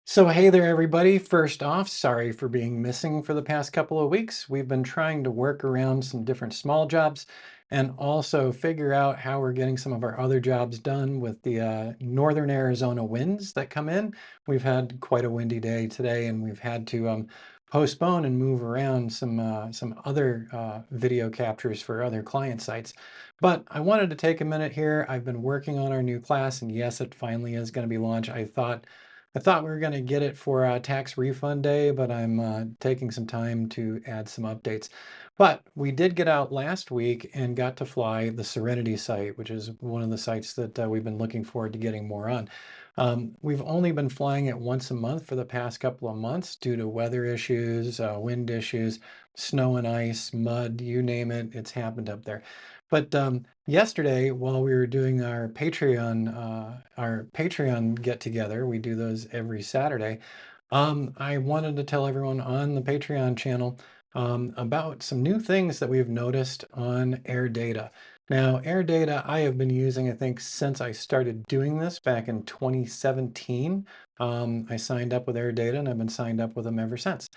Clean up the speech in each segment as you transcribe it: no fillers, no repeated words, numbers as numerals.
So hey there, everybody. First off, sorry for being missing for the past couple of weeks. We've been trying to work around some different small jobs and also figure out how we're getting some of our other jobs done with the northern Arizona winds that come in. We've had quite a windy day today, and we've had to postpone and move around some other video captures for other client sites. But I wanted to take a minute here. I've been working on our new class, and yes, it finally is going to be launched. I thought we were going to get it for tax refund day, but I'm taking some time to add some updates. But we did get out last week and got to fly the Serenity site, which is one of the sites that we've been looking forward to getting more on. We've only been flying it once a month for the past couple of months due to weather issues, wind issues, snow and ice, mud, you name it, it's happened up there. But yesterday, while we were doing our Patreon get together, we do those every Saturday. I wanted to tell everyone on the Patreon channel about some new things that we've noticed on Airdata. Now, Airdata I have been using, I think, since I started doing this back in 2017. I signed up with Airdata and I've been signed up with them ever since.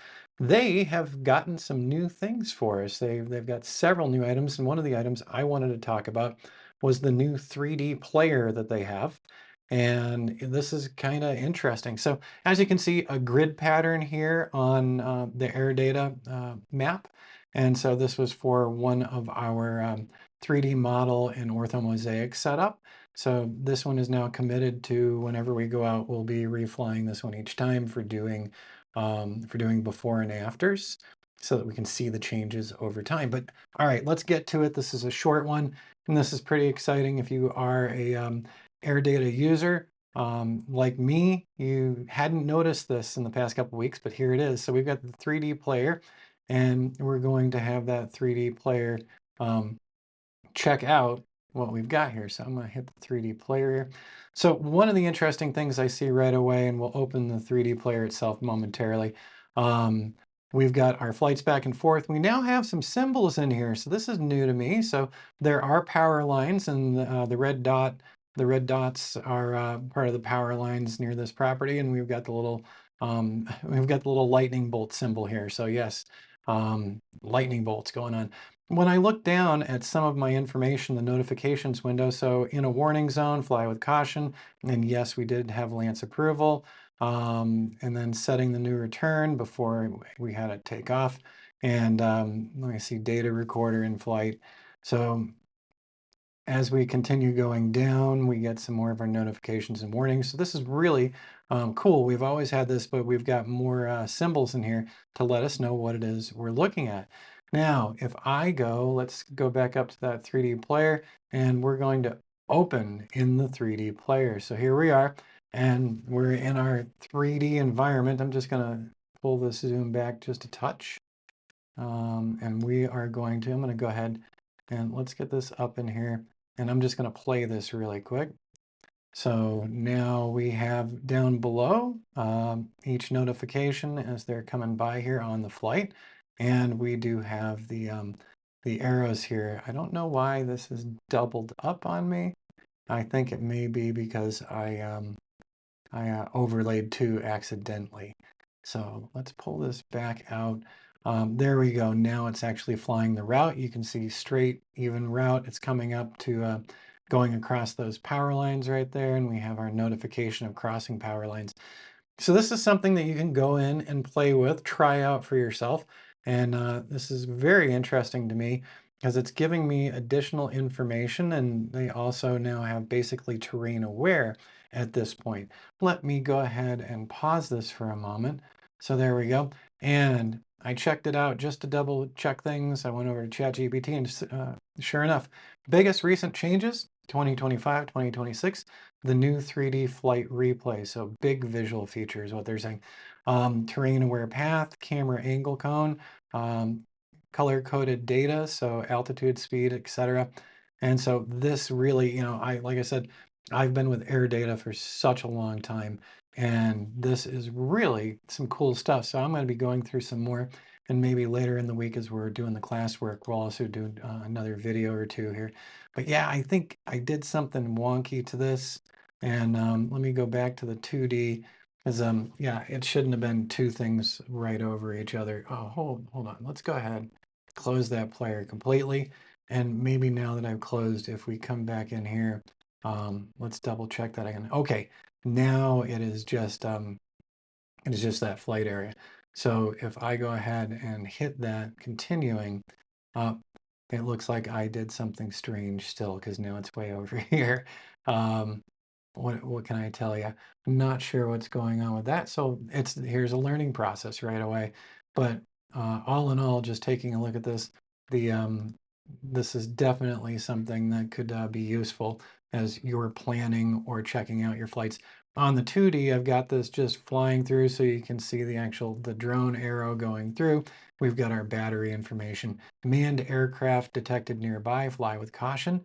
They have gotten some new things for us. They've got several new items, and one of the items I wanted to talk about was the new 3D player that they have. And this is kind of interesting. So as you can see, a grid pattern here on the Airdata map. And so this was for one of our 3D model and orthomosaic setup. So this one is now committed to whenever we go out, we'll be reflying this one each time for doing before and afters so that we can see the changes over time. But all right, let's get to it. This is a short one, and this is pretty exciting if you are a Airdata user. Like me, you hadn't noticed this in the past couple of weeks, but here it is. So we've got the 3D player, and we're going to have that 3D player check out what we've got here. So I'm going to hit the 3D player here. So one of the interesting things I see right away, and we'll open the 3D player itself momentarily. We've got our flights back and forth. We now have some symbols in here. So this is new to me. So there are power lines, and the red dots are part of the power lines near this property. And we've got the little lightning bolt symbol here. So yes, lightning bolts going on. When I look down at some of my information, the notifications window, so in a warning zone, fly with caution, and yes, we did have Lance approval, and then setting the new return before we had it take off, and let me see, data recorder in flight. So as we continue going down, we get some more of our notifications and warnings. So this is really cool. We've always had this, but we've got more symbols in here to let us know what it is we're looking at. Now, if I go, let's go back up to that 3D player, and we're going to open in the 3D player. So here we are, and we're in our 3D environment. I'm just going to pull this zoom back just a touch. And we are going to, I'm going to go ahead and let's get this up in here. And I'm just going to play this really quick. So now we have down below each notification as they're coming by here on the flight. And we do have the arrows here. I don't know why this is doubled up on me. I think it may be because I overlaid two accidentally. So let's pull this back out. There we go. Now it's actually flying the route. You can see straight, even route. It's coming up to going across those power lines right there. And we have our notification of crossing power lines. So this is something that you can go in and play with, try out for yourself. And this is very interesting to me because it's giving me additional information, and they also now have basically terrain aware at this point. Let me go ahead and pause this for a moment. So there we go. And I checked it out just to double check things. I went over to ChatGPT and sure enough, biggest recent changes, 2025, 2026, the new 3D flight replay. So big visual features, what they're saying. Terrain aware path, camera angle cone, color coded data, so altitude, speed, etc. And so this really, like I said, I've been with Airdata for such a long time, and this is really some cool stuff. So I'm going to be going through some more, and maybe later in the week as we're doing the classwork, we'll also do another video or two here. But yeah, I think I did something wonky to this. And let me go back to the 2D, Because yeah, it shouldn't have been two things right over each other. Oh, hold on. Let's go ahead, close that player completely. And maybe now that I've closed, if we come back in here, let's double check that again. Okay, now it is just that flight area. So if I go ahead and hit that continuing, uh, it looks like I did something strange still because now it's way over here. Um, what can I tell you? I'm not sure what's going on with that. So here's a learning process right away. But all in all, just taking a look at this, the this is definitely something that could be useful as you're planning or checking out your flights. On the 2D, I've got this just flying through so you can see the drone arrow going through. We've got our battery information. Manned aircraft detected nearby, fly with caution.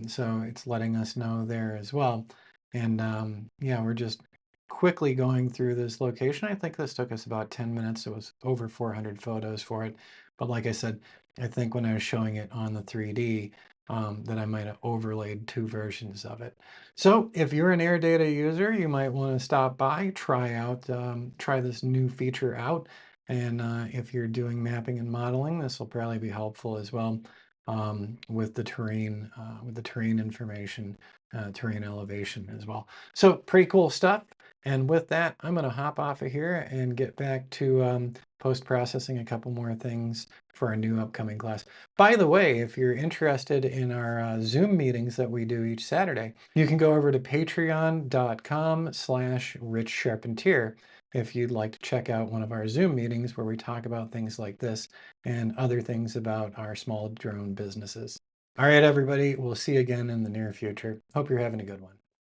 So it's letting us know there as well. And yeah, we're just quickly going through this location. I think this took us about 10 minutes. It was over 400 photos for it. But like I said, I think when I was showing it on the 3D, that I might have overlaid two versions of it. So if you're an Airdata user, you might want to stop by, try this new feature out. And if you're doing mapping and modeling, this will probably be helpful as well with the terrain information, terrain elevation as well. So pretty cool stuff. And with that, I'm going to hop off of here and get back to post-processing a couple more things for our new upcoming class. By the way, if you're interested in our Zoom meetings that we do each Saturday, you can go over to patreon.com/richcharpentier if you'd like to check out one of our Zoom meetings where we talk about things like this and other things about our small drone businesses. All right, everybody, we'll see you again in the near future. Hope you're having a good one.